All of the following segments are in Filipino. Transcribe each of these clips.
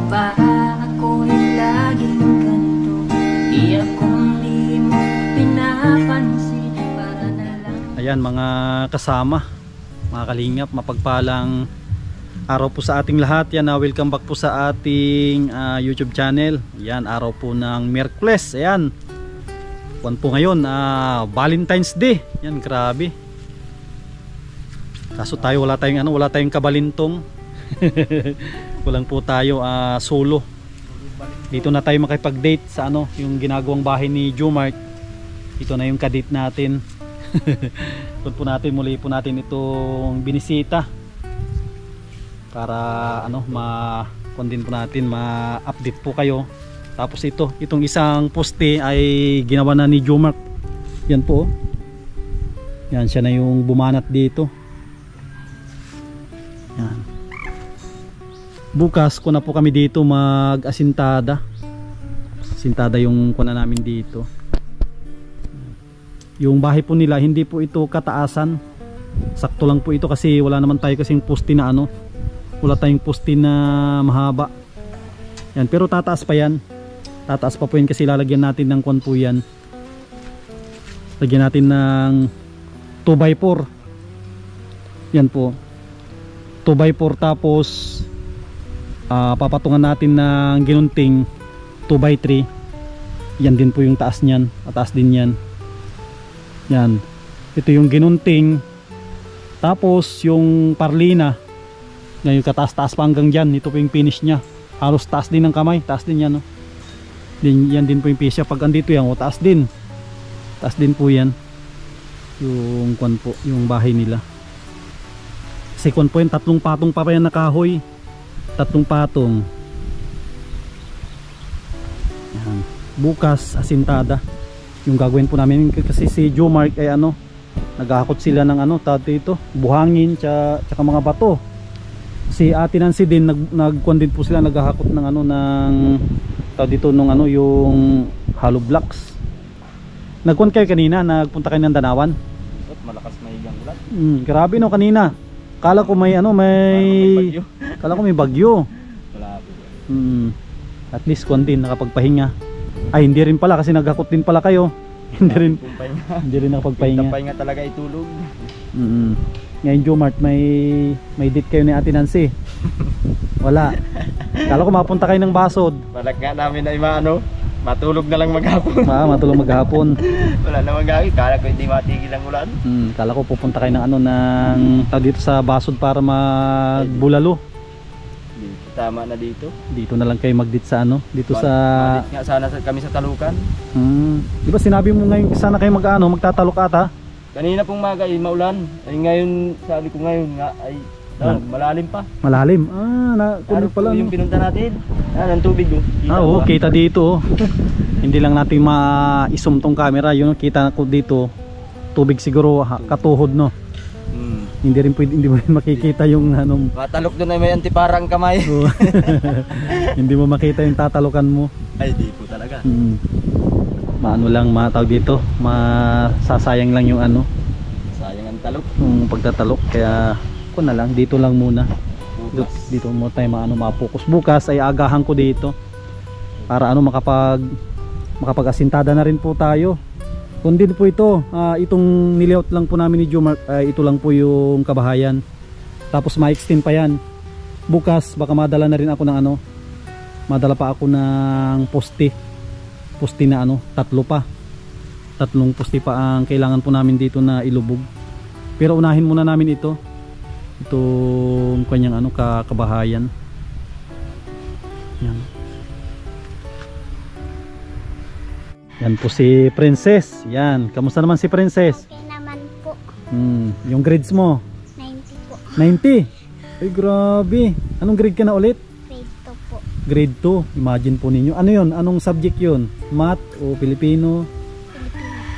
para ako'y laging ganito. Di akong di mo pinapansin, para na lang. Ayan mga kasama, mga kalingap, mapagpalang araw po sa ating lahat. Yan, welcome back po sa ating YouTube channel. Yan, araw po ng Miyerkules. Ayan, buwan po ngayon, Valentine's Day. Yan, grabe. Kaso tayo wala tayong kabalintong. Kulang po tayo solo. Dito na tayo makipag-date sa yung ginagawang bahay ni Jomart. Ito na yung kadate natin. Muli po natin itong binisita para ma-content po natin, ma-update po kayo. Tapos itong isang poste ay ginawa na ni Jomart. Yan po. Yan, siya na yung bumanat dito. Yan. Bukas ko na po kami dito mag-asintada. Asintada yung kuna namin dito. Yung bahay po nila, hindi po ito kataasan. Sakto lang po ito kasi wala naman tayo kasing poste na wala tayong poste na mahaba. Yan, pero tataas pa yan. Tataas pa po yan kasi lalagyan natin ng kwan po yan. Lagyan natin ng 2x4. Yan po. 2x4 tapos papatungan natin ng ginunting 2x3. Yan din po yung taas niyan. Taas din yan. Yan. Ito yung ginunting. Tapos yung parlina. Yan yung kataas-taas pa hanggang dyan. Ito po yung finish nya. Halos taas din ng kamay. Taas din yan. Yan din po yung finish nya. Pag andito yan, taas din. Taas din po yan. Yung kwan po, yung bahay nila. Kasi kwan po yan, 3 patong pa yan na kahoy. 3 patong. Yan. Bukas, asintada. Yung gagawin po namin kasi si Jomart ay naghahakot sila ng ito, buhangin tsaka mga bato. Si Ate Nancy din nagkuan din po sila, naghahakot ng dito nung yung hollow blocks. Nagkuan kayo kanina, nagpunta kayo ng Danawan. Malakas mahigang ulan. Grabe kanina. Kala ko may kala ko may bagyo. Wala po. At least kuan din nakapagpahinga. Ay, hindi rin pala kasi naghakot din pala kayo. Hindi rin nakapagpahinga. Pahinga talaga itulog. Ngayon Jomart, may date kayo ni Ate Nancy. Wala. Kala ko mapunta kayo ng Basod. Balak nga namin na matulog na lang maghapon. Matulog maghapon. Wala namang gagawin. Kala ko hindi matigil ang ulan. Kala ko pupunta kayo ng dito sa Basod para magbulalo. Tama na dito. Dito na lang kayo mag-date sa dito sa Malit nga sana kami sa Talukan. Di ba sinabi mo ngayon sana kayo magtatalok ata? Kanina pong maga ay maulan. Ay ngayon, sabi ko ngayon nga ay malalim pa. Malalim? Kuno pala yung pinunta natin. Ang tubig kita kita dito. Hindi lang natin ma-zoom tong camera. Yun, kita ko dito. Tubig siguro katuhod Hindi mo rin makikita yung matalok doon ay may antiparang kamay. Hindi mo makita yung tatalukan mo. Ay di po talaga. Lang matawag dito, masasayang lang yung sayang ang talok. Yung pagtatalok, kaya ko na lang dito lang muna. Dito mo tayo ma-focus. Bukas ay agahan ko dito para makapag-asintada na rin po tayo. Kundi po ito, itong nilayout lang po namin ni Jomart, ito lang po yung kabahayan. Tapos ma-extend pa yan. Bukas baka madala na rin ako ng madala pa ako ng poste na 3 pa. 3 poste pa ang kailangan po namin dito na ilubog. Pero unahin muna namin itong kanyang kabahayan. Yan. Yan po si Princess. Yan. Kamusta naman si Princess? Okay naman po. Yung grades mo? 90 po. 90? Ay grabe. Anong grade ka na ulit? Grade 2 po. Grade 2. Imagine po ninyo. Ano yun? Anong subject yun? Math o Filipino?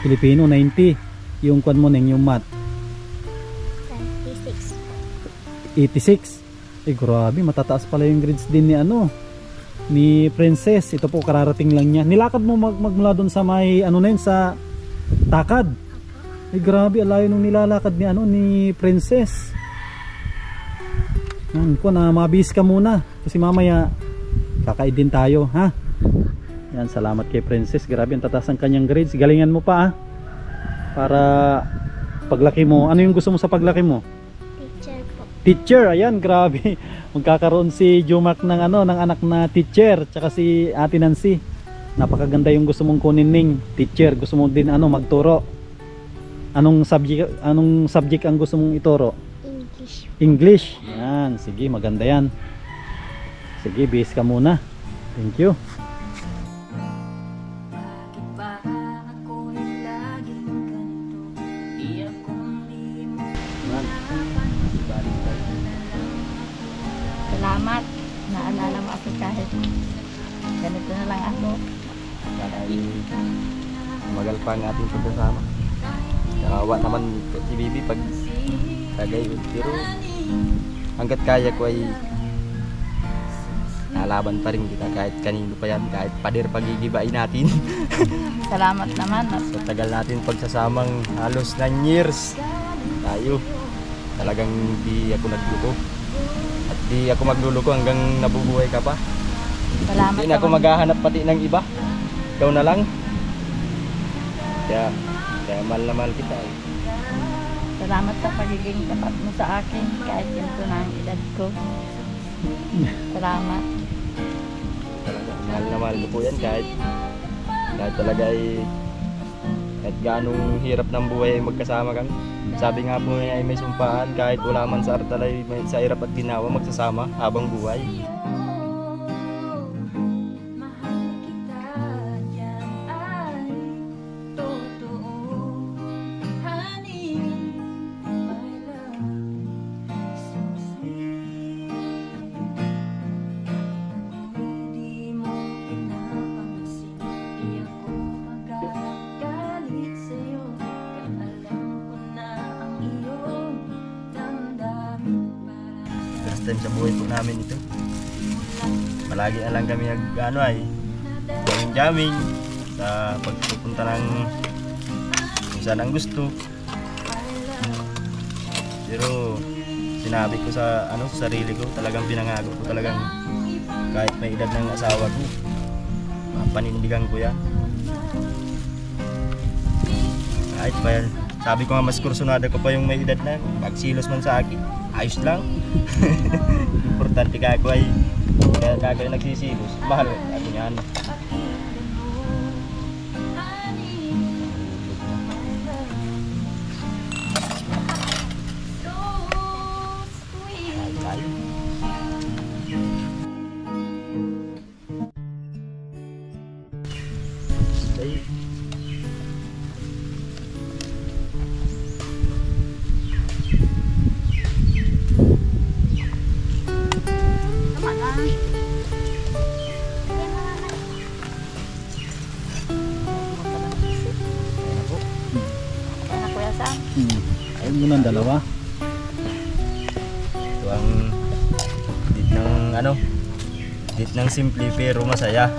Filipino 90. Yung kwan mo yung math? 86. Ay grabe. Matataas pala yung grades din ni Princess. Ito po kararating lang niya. Nilakad mo magmula doon sa may sa takad. Ay grabe, alayo nung nilalakad ni Princess. Yan ko na mabis ka muna kasi mamaya Kakain din tayo, ha? Yan, salamat kay Princess. Grabe ang tataas ng kanyang grades. Galingan mo pa, ha? Para paglaki mo, ano yung gusto mo sa paglaki mo? Teacher po. Teacher, ayan, grabe. Magkakaroon si Jumark ng ano, ng anak na teacher, tsaka si Ate Nancy. Napakaganda yung gusto mong kunin, Ning. Teacher, gusto mo din ano, magturo. Anong subject ang gusto mong ituro? English. English. Yan, sige, maganda yan. Sige, bihis ka muna. Thank you. Bakit ba ako'y laging ganito? Di akong di mo Salamat. Naalala mo ako kahit ganito na lang ako. Sana ay magal pa ang ating pagsasama. Nakawa naman si Bibi pag tagay. Pero hanggat kaya ko ay nalaban pa rin kita kahit kanino pa yan, kahit pader pagigibain natin. Salamat naman. Sa tagal natin pagsasamang halos 9 years tayo, talagang di ako nagluluko at di ako magluluko hanggang nabubuhay ka pa. Salamat Di na ako naman. maghahanap pati ng iba, ikaw na lang. Kaya mahal na mahal kita eh. Salamat sa pagiging tapat mo sa akin kahit ganito na ang edad ko. Salamat. Talaga, mahal na mahal ko po yan kahit talaga ay kahit ganong hirap ng buhay ay magkasama kami. Sabi nga po ay may sumpaan kahit wala man sa artalay, may sa hirap at ginawa magsasama habang buhay. mahal kita, yan ay totoo. Honey, my love, so sweet. Di mo pinapansin, di ako magagalit sa'yo. Alam ko na ang iyong damdamin para First time sa buhay po namin ito. Malagi na lang kami jamming sa pagpupunta ng kung saan ang gusto. Pero sinabi ko sa sa sarili ko, talagang pinangako ko talagang kahit may edad ng asawa ko, panindigan ko yan. Kahit pa yan, sabi ko nga mas kursunada ko pa yung may edad na pagsilos man sa akin, ayos lang. Importante ka ako ay kaya nagsisilos, mahal ako yan. Ay. Ay. Tama na. Kaya na Kuya Sam. Ayun mo ng dalawa. Ito ang date ng simple pero masaya.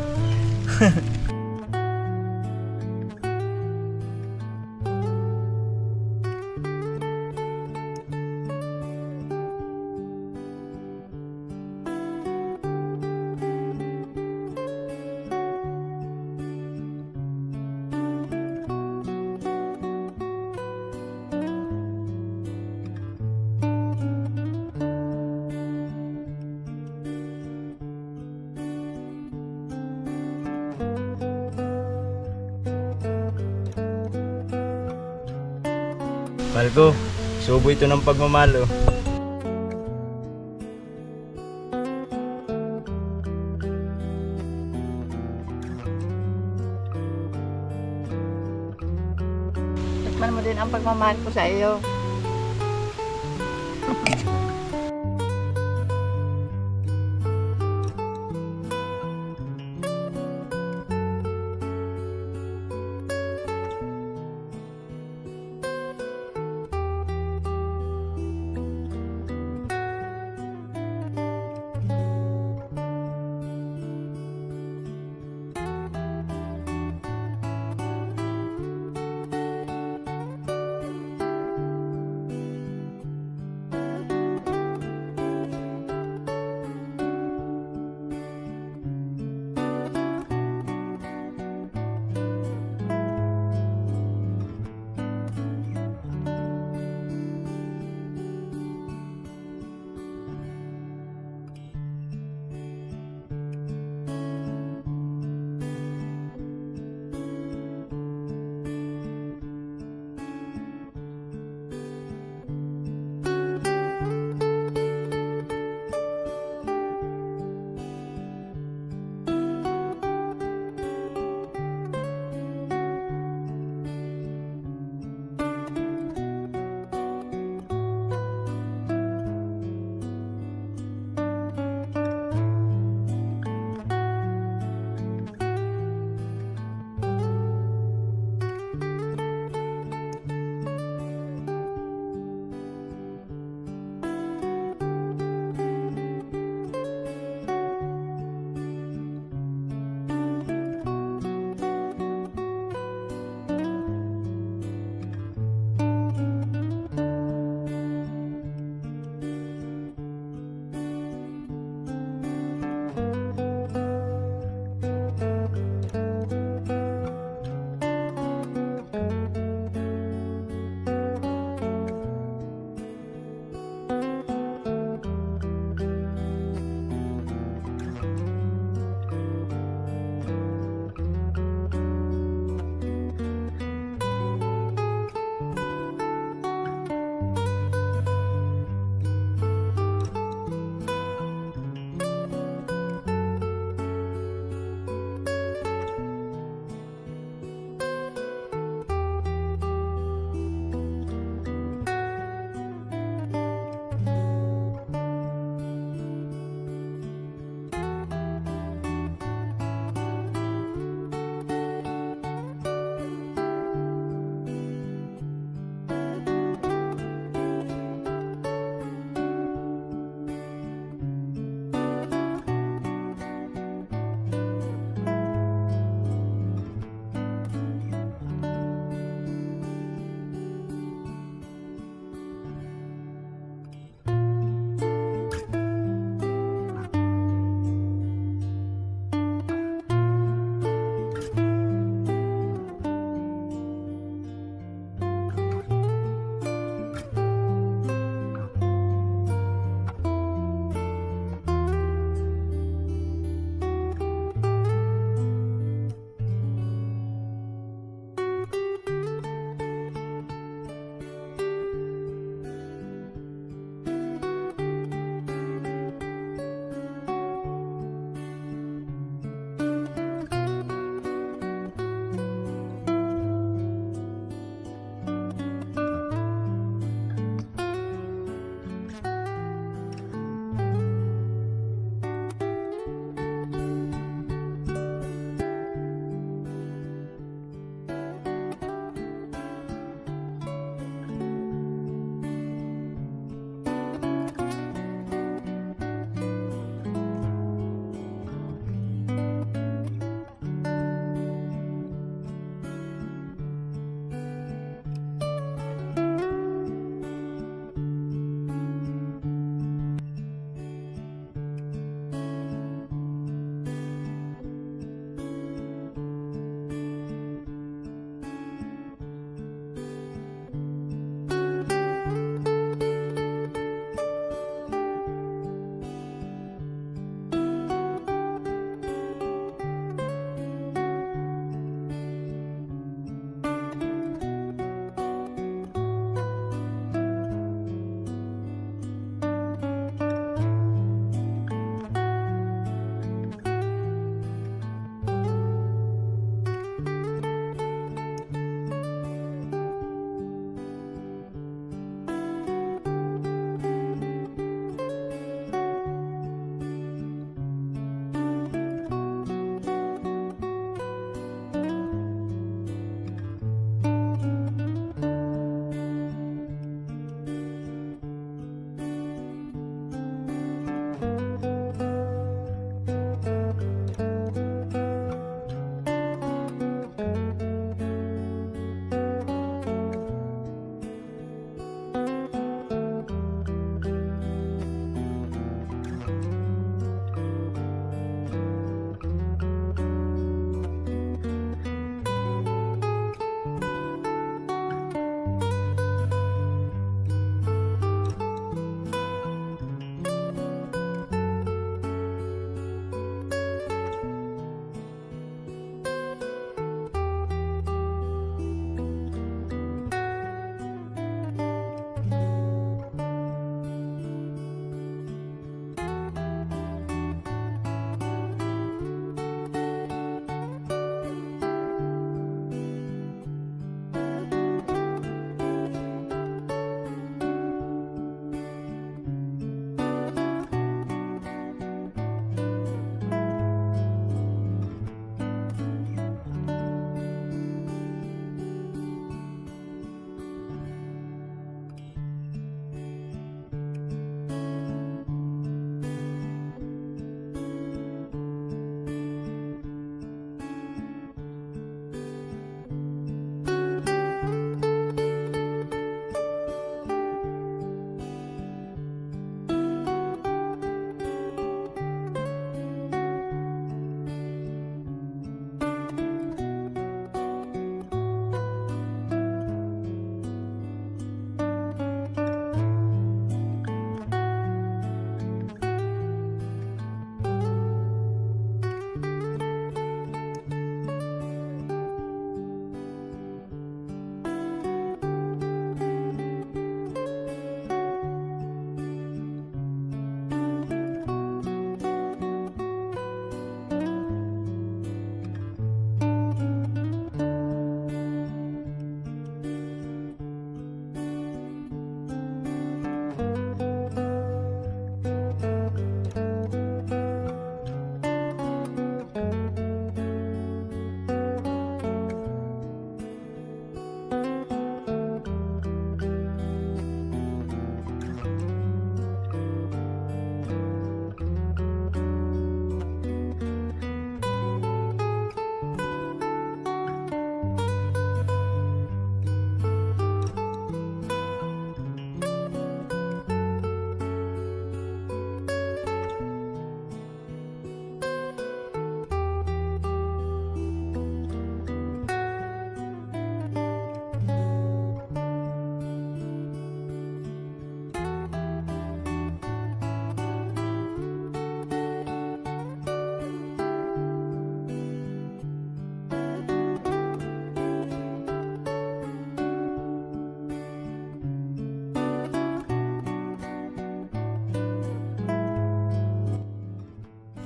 Malko, subo ito ng pagmamalo. Tikman mo din ang pagmamahal ko sa iyo.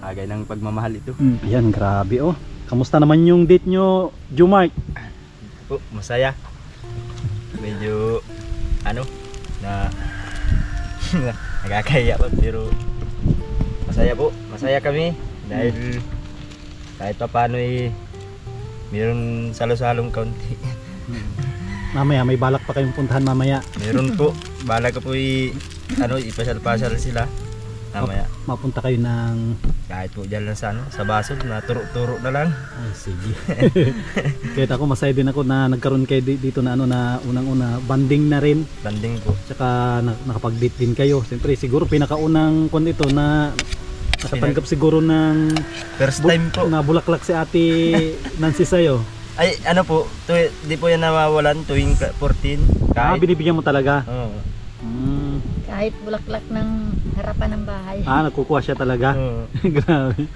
Agay ng pagmamahal ito. Yan, grabe oh. Kamusta naman yung date nyo, Jumark? Po, masaya. Medyo ano na nagkakahiya pa pero masaya po. Masaya kami dahil kahit pa paano mayroon salo-salong kaunti. Mamaya, may balak pa kayong puntahan mamaya. Meron po. Balak ko po ipasal-pasal sila. Mamaya. Mapunta kayo ng... Kahit po dyan lang sa basol na turo-turo na lang. Ay, sige. Kahit ako, masaya din ako na nagkaroon kayo dito na na unang-una, banding na rin. Banding po. Tsaka nakapag-date din kayo. Siyempre, siguro pinakaunang kung ito na nakatanggap siguro ng... First time po. Na bulaklak si Ate Nancy sa'yo. Ay, ano po, di po yan nawawalan tuwing 14. Binibigyan mo talaga? Oo. Kahit bulaklak ng harapan ng bahay. Nagkukuha siya talaga? Oo. Grabe.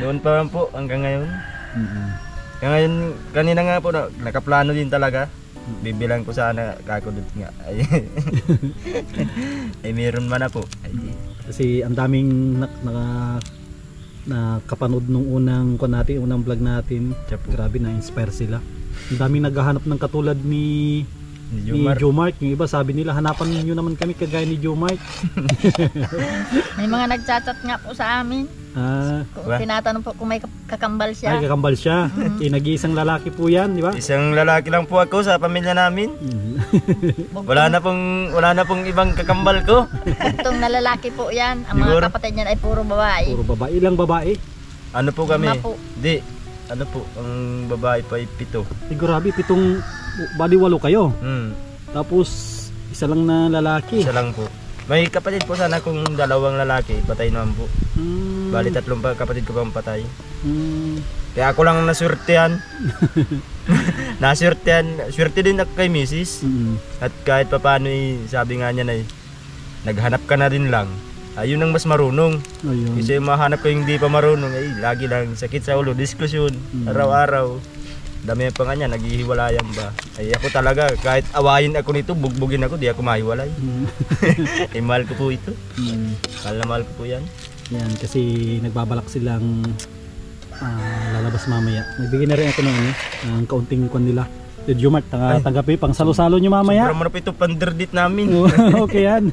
Doon pa lang po hanggang ngayon. Kaya ngayon, kanina nga po, nakaplano din talaga. Bibilang ko sana kakudot nga. Ay meron man na po. Kasi ang daming nakapanood nung unang vlog natin. Grabe, na-inspire sila. Ang daming naghahanap ng katulad ni Jomark. Yung iba sabi nila, hanapan niyo naman kami kagaya ni Jomark. May mga nagchat-chat nga po sa amin. Tinatanong po kung may kakambal siya. Ay, kakambal siya. Nag-iisang lalaki po yan, di ba? Isang lalaki lang po ako sa pamilya namin. Wala na pong ibang kakambal ko. Itong na lalaki po yan. Ang mga kapatid niyan ay puro babae. Puro babae. Ilang babae? Ano po kami? Po. Di. Ano po, ang babae pa ay 7. Grabe, 7, bali 8 kayo. Tapos isa lang na lalaki. Isa lang po. May kapatid po sana kung 2 lalaki, patay naman po. Bali 3 pa kapatid ko pang patay. Kaya ako lang nasurtehan. Swerte din ako kay Mrs. At kahit pa paano sabi nga niya na naghanap ka na rin lang. Ayun ang mas marunong. Kasi mahanap ko yung di pa marunong, lagi lang sakit sa ulo, diskusyon, araw-araw. Dami pa nga niya, naghihiwalayan ba? Ay ako talaga, kahit awayin ako nito, bugbugin ako, di ako mahiwalay. Mahal ko po ito. Mahal ko po yan. Yan, kasi nagbabalak silang lalabas mamaya. Nagbigay na rin ako ng kaunting kwan nila. Jumark, tanggapin, pang salo-salo nyo mamaya. Sobrang po ito, panderdit namin. Okay yan.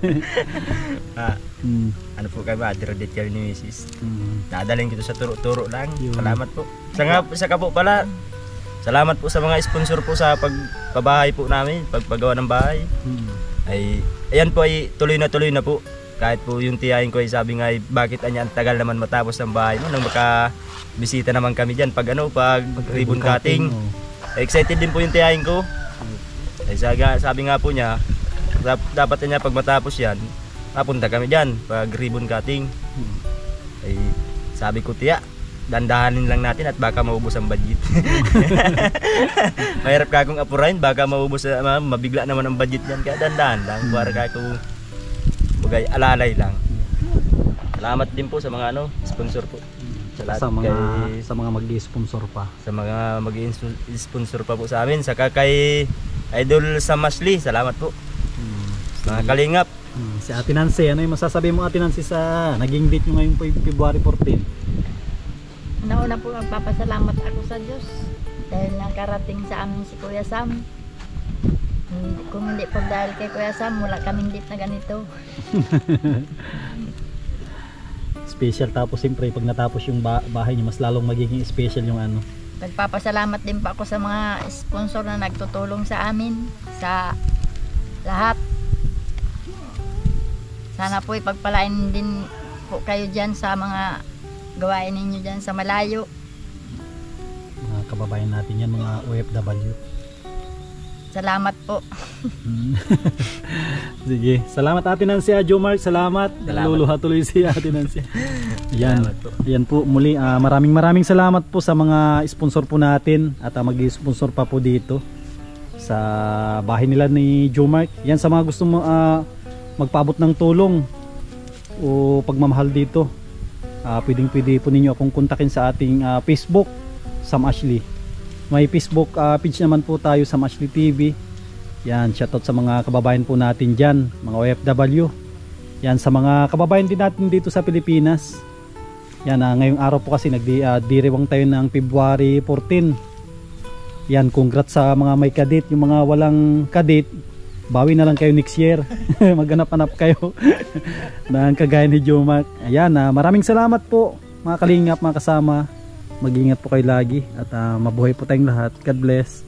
Ano po kayo ba? Panderdit kayo ni Mrs. Dadalhin ko ito sa turo-turo lang. Salamat po. Saka po pala, salamat po sa mga sponsor po sa pagpabahay po namin, pagpagawa ng bahay. Ayan po ay tuloy na po. Kahit po yung tiyahin ko ay sabi nga bakit ang tagal naman matapos ng bahay mo nang makabisita naman kami dyan pag ribbon cutting. Excited din po yung tiyahin ko. Ay sabi nga po niya, dapat niya pag matapos yan, mapunta kami dyan pag ribbon cutting. Ay sabi ko, tiya, dandahanin lang natin at baka maubos ang budget. Mahirap ka akong apurahin, baka maubos, mabigla naman ang budget yan. Kaya dandahan lang, para ka akong alalay lang. Salamat din po sa mga sponsor po. Sa mga mag-i-sponsor pa. Sa mga mag-i-sponsor pa po sa amin. Saka kay Idol Sam Ashley, salamat po. Mga kalingap. Si Ate Nancy, ano yung masasabi mo Ate Nancy sa naging date nyo ngayong February 14? Nauna po magpapasalamat ako sa Diyos dahil nakarating sa amin si Kuya Sam. Kung hindi po dahil kay Kuya Sam, wala kaming date na ganito. Special, tapos siyempre pag natapos yung bahay niyo mas lalong magiging special yung Nagpapasalamat din po ako sa mga sponsor na nagtutulong sa amin, sa lahat. Sana po ipagpalain din po kayo dyan sa mga gawain ninyo dyan sa malayo. Mga kababayan natin yan, mga OFW. Salamat po. Sige, salamat Ate Nancy, Jomark, salamat. Luluha tuloy si Ate Nancy. Yan po muli, maraming salamat po sa mga sponsor po natin at mag-sponsor pa po dito sa bahay nila ni Jomark. Yan, sa mga gusto mo magpaabot ng tulong o pagmamahal dito, pwede po ninyo akong kontakin sa ating Facebook, Sam Ashley. May Facebook page naman po tayo, Sam Ashley TV. Yan, shoutout sa mga kababayan po natin dyan, mga OFW. Yan, sa mga kababayan din natin dito sa Pilipinas. Yan, ngayong araw po kasi nagdiriwang tayo ng February 14. Yan, congrats sa mga may kadit. Yung mga walang kadit, bawi na lang kayo next year. Maghanap-hanap kayo ng kagaya ni Jomac. Ayan, maraming salamat po mga kalingap, mga kasama. Mag-ingat po kayo lagi at mabuhay po tayong lahat. God bless.